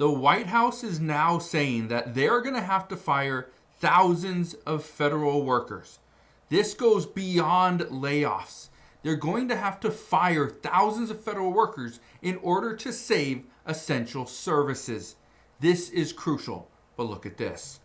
The White House is now saying that they're going to have to fire thousands of federal workers. This goes beyond layoffs. They're going to have to fire thousands of federal workers in order to save essential services. This is crucial. But look at this.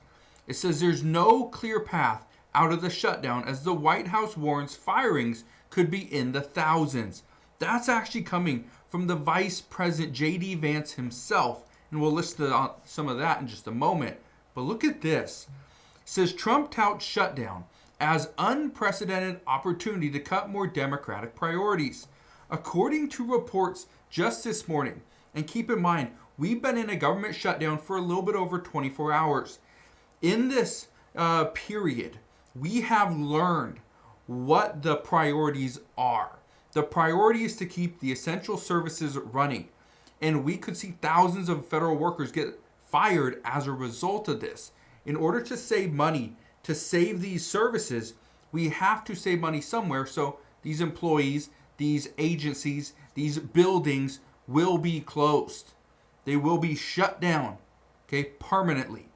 It says there's no clear path out of the shutdown as the White House warns firings could be in the thousands. That's actually coming from the Vice President J.D. Vance himself. And we'll listen to some of that in just a moment. But look at this. It says Trump touts shutdown as unprecedented opportunity to cut more Democratic priorities. According to reports just this morning, and keep in mind, we've been in a government shutdown for a little bit over 24 hours. In this period, we have learned what the priorities are. The priority is to keep the essential services running. And we could see thousands of federal workers get fired as a result of this. In order to save money, to save these services, we have to save money somewhere. So these employees, these agencies, these buildings will be closed. They will be shut down, okay, permanently.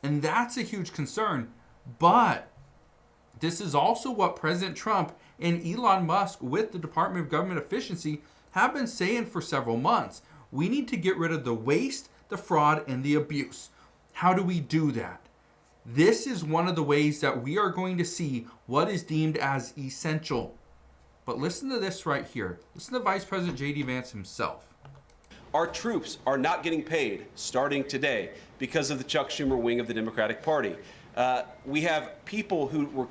And that's a huge concern. But this is also what President Trump and Elon Musk with the Department of Government Efficiency have been saying for several months. We need to get rid of the waste, the fraud, and the abuse. How do we do that? This is one of the ways that we are going to see what is deemed as essential. But listen to this right here. Listen to Vice President J.D. Vance himself. Our troops are not getting paid starting today because of the Chuck Schumer wing of the Democratic Party. We have people who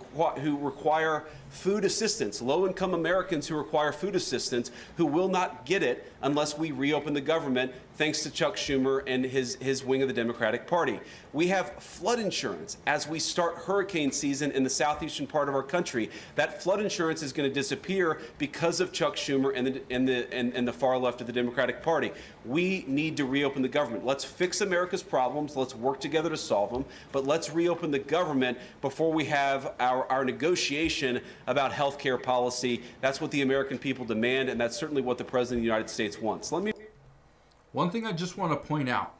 require food assistance, low-income Americans who require food assistance, who will not get it unless we reopen the government, thanks to Chuck Schumer and his wing of the Democratic Party. We have flood insurance as we start hurricane season in the southeastern part of our country. That flood insurance is going to disappear because of Chuck Schumer and the far left of the Democratic Party. We need to reopen the government. Let's fix America's problems. Let's work together to solve them. But let's reopen the government before we have our negotiation about health care policy. That's what the American people demand, and that's certainly what the President of the United States wants. One thing I just want to point out,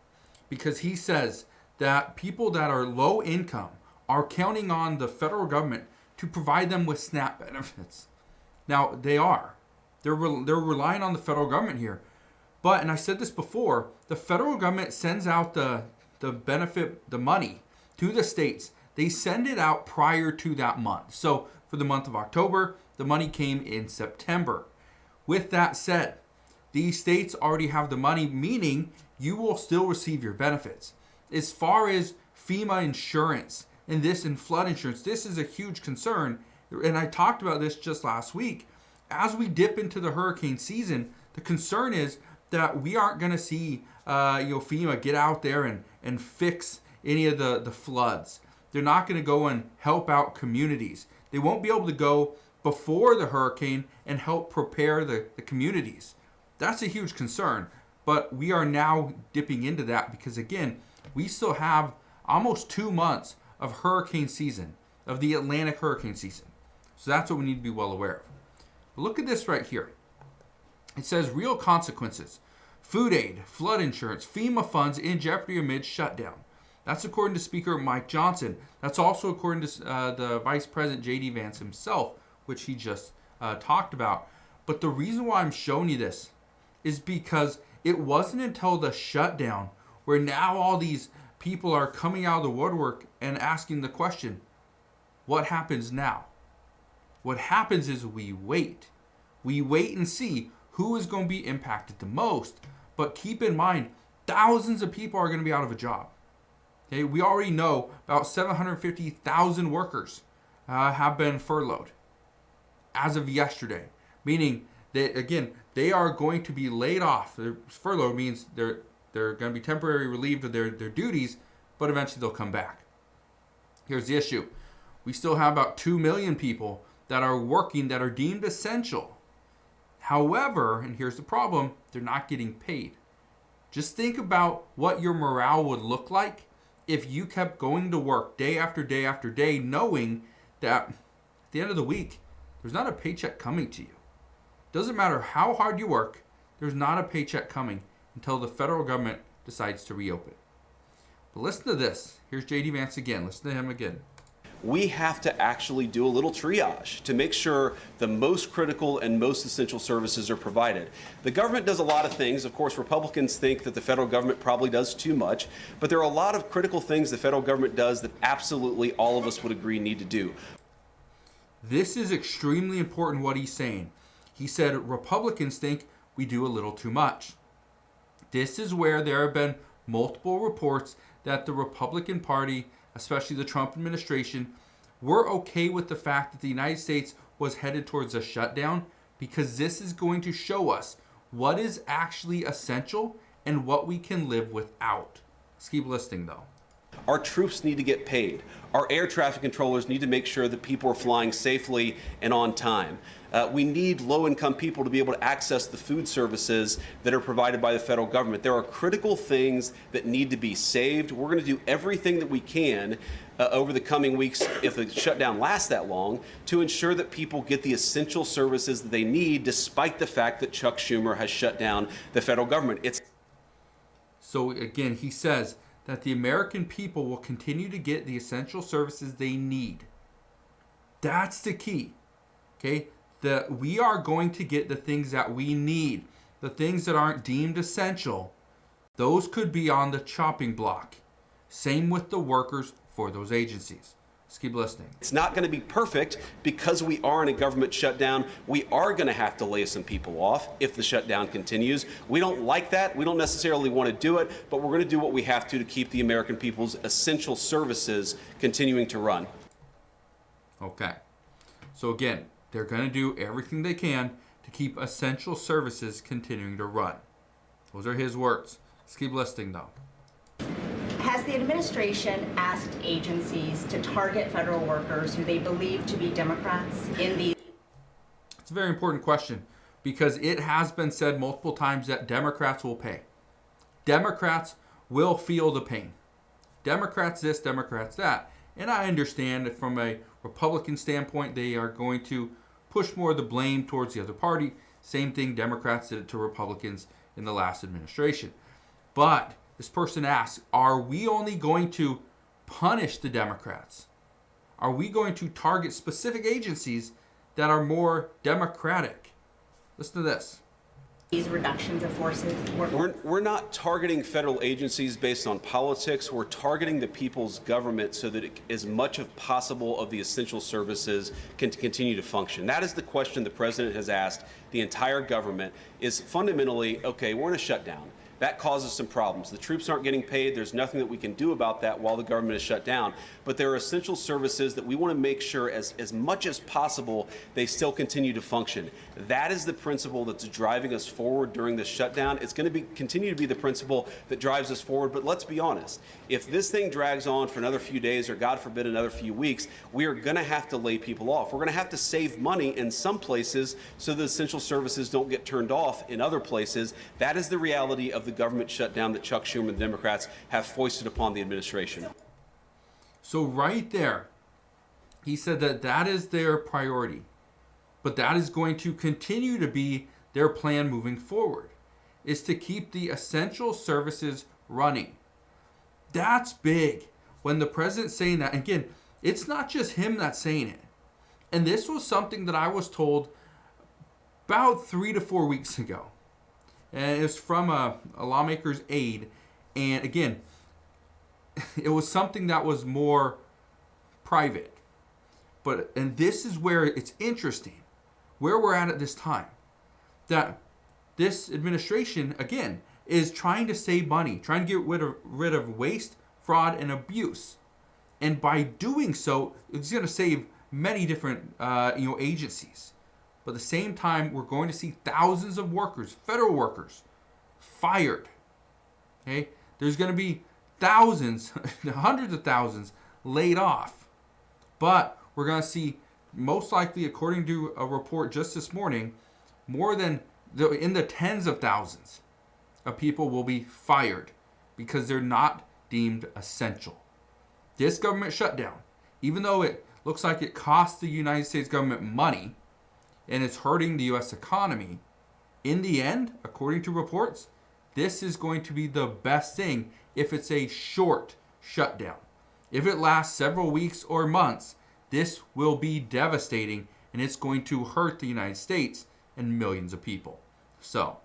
because he says that people that are low income are counting on the federal government to provide them with SNAP benefits. Now, they are. They're relying on the federal government here. But, and I said this before, the federal government sends out the benefit, the money to the states. They send it out prior to that month. So for the month of October, the money came in September. With that said, these states already have the money, meaning you will still receive your benefits. As far as FEMA insurance and flood insurance, this is a huge concern. And I talked about this just last week. As we dip into the hurricane season, the concern is that we aren't going to see FEMA get out there and fix any of the floods. They're not going to go and help out communities. They won't be able to go before the hurricane and help prepare the communities. That's a huge concern. But we are now dipping into that because, again, we still have almost 2 months of hurricane season, of the Atlantic hurricane season. So that's what we need to be well aware of. But look at this right here. It says real consequences. Food aid, flood insurance, FEMA funds in jeopardy amid shutdown. That's according to Speaker Mike Johnson. That's also according to the Vice President J.D. Vance himself, which he just talked about. But the reason why I'm showing you this is because it wasn't until the shutdown where now all these people are coming out of the woodwork and asking the question, what happens now? What happens is we wait. We wait and see who is going to be impacted the most. But keep in mind, thousands of people are going to be out of a job. Okay, we already know about 750,000 workers have been furloughed as of yesterday, meaning that, again, they are going to be laid off. Furlough means they're going to be temporarily relieved of their duties, but eventually they'll come back. Here's the issue. We still have about 2 million people that are working that are deemed essential. However, and here's the problem, they're not getting paid. Just think about what your morale would look like if you kept going to work day after day after day, knowing that at the end of the week, there's not a paycheck coming to you. Doesn't matter how hard you work, there's not a paycheck coming until the federal government decides to reopen. But listen to this. Here's J.D. Vance again. Listen to him again. We have to actually do a little triage to make sure the most critical and most essential services are provided. The government does a lot of things. Of course, Republicans think that the federal government probably does too much, but there are a lot of critical things the federal government does that absolutely all of us would agree need to do. This is extremely important what he's saying. He said Republicans think we do a little too much. This is where there have been multiple reports that the Republican Party, especially the Trump administration, were okay with the fact that the United States was headed towards a shutdown, because this is going to show us what is actually essential and what we can live without. Let's keep listening though. Our troops need to get paid. Our air traffic controllers need to make sure that people are flying safely and on time. We need low-income people to be able to access the food services that are provided by the federal government. There are critical things that need to be saved. We're going to do everything that we can over the coming weeks, if the shutdown lasts that long, to ensure that people get the essential services that they need, despite the fact that Chuck Schumer has shut down the federal government. So again, he says that the American people will continue to get the essential services they need. That's the key. Okay? That we are going to get the things that we need. The things that aren't deemed essential, those could be on the chopping block. Same with the workers for those agencies. Let's keep listening. It's not going to be perfect because we are in a government shutdown. We are going to have to lay some people off if the shutdown continues. We don't like that. We don't necessarily want to do it, but we're going to do what we have to keep the American people's essential services continuing to run. Okay. So again, they're going to do everything they can to keep essential services continuing to run. Those are his words. Let's keep listening though. Has the administration asked agencies to target federal workers who they believe to be Democrats in the... It's a very important question, because it has been said multiple times that Democrats will pay. Democrats will feel the pain. Democrats this, Democrats that. And I understand that from a Republican standpoint, they are going to push more of the blame towards the other party. Same thing Democrats did to Republicans in the last administration. But this person asks, are we only going to punish the Democrats? Are we going to target specific agencies that are more Democratic? Listen to this. These reductions of forces? We're not targeting federal agencies based on politics. We're targeting the people's government so that as much as possible of the essential services can continue to function. That is the question the president has asked the entire government, is fundamentally, okay, we're in a shutdown. That causes some problems. The troops aren't getting paid. There's nothing that we can do about that while the government is shut down. But there are essential services that we want to make sure as much as possible they still continue to function. That is the principle that's driving us forward during this shutdown. It's going to continue to be the principle that drives us forward. But let's be honest. If this thing drags on for another few days or, God forbid, another few weeks, we are going to have to lay people off. We're going to have to save money in some places so the essential services don't get turned off in other places. That is the reality of the government shutdown that Chuck Schumer and the Democrats have foisted upon the administration. So right there, he said that that is their priority, but that is going to continue to be their plan moving forward, is to keep the essential services running. That's big. When the president's saying that, again, it's not just him that's saying it. And this was something that I was told about 3 to 4 weeks ago. And it was from a lawmaker's aide. And again, it was something that was more private. And this is where it's interesting, where we're at this time. That this administration, again, is trying to save money, trying to get rid of waste, fraud, and abuse. And by doing so, it's going to save many different agencies. But at the same time, we're going to see thousands of workers, federal workers, fired. Okay? There's going to be thousands, hundreds of thousands laid off. But we're going to see, most likely, according to a report just this morning, more than in the tens of thousands of people will be fired because they're not deemed essential. This government shutdown, even though it looks like it costs the United States government money, and it's hurting the U.S. economy, in the end, according to reports, this is going to be the best thing if it's a short shutdown. If it lasts several weeks or months, this will be devastating, and it's going to hurt the United States and millions of people. So,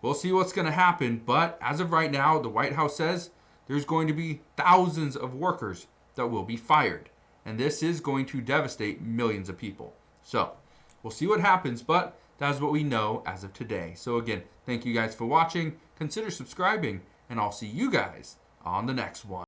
we'll see what's going to happen, but as of right now, the White House says there's going to be thousands of workers that will be fired, and this is going to devastate millions of people. So, we'll see what happens, but that's what we know as of today. So again, thank you guys for watching. Consider subscribing, and I'll see you guys on the next one.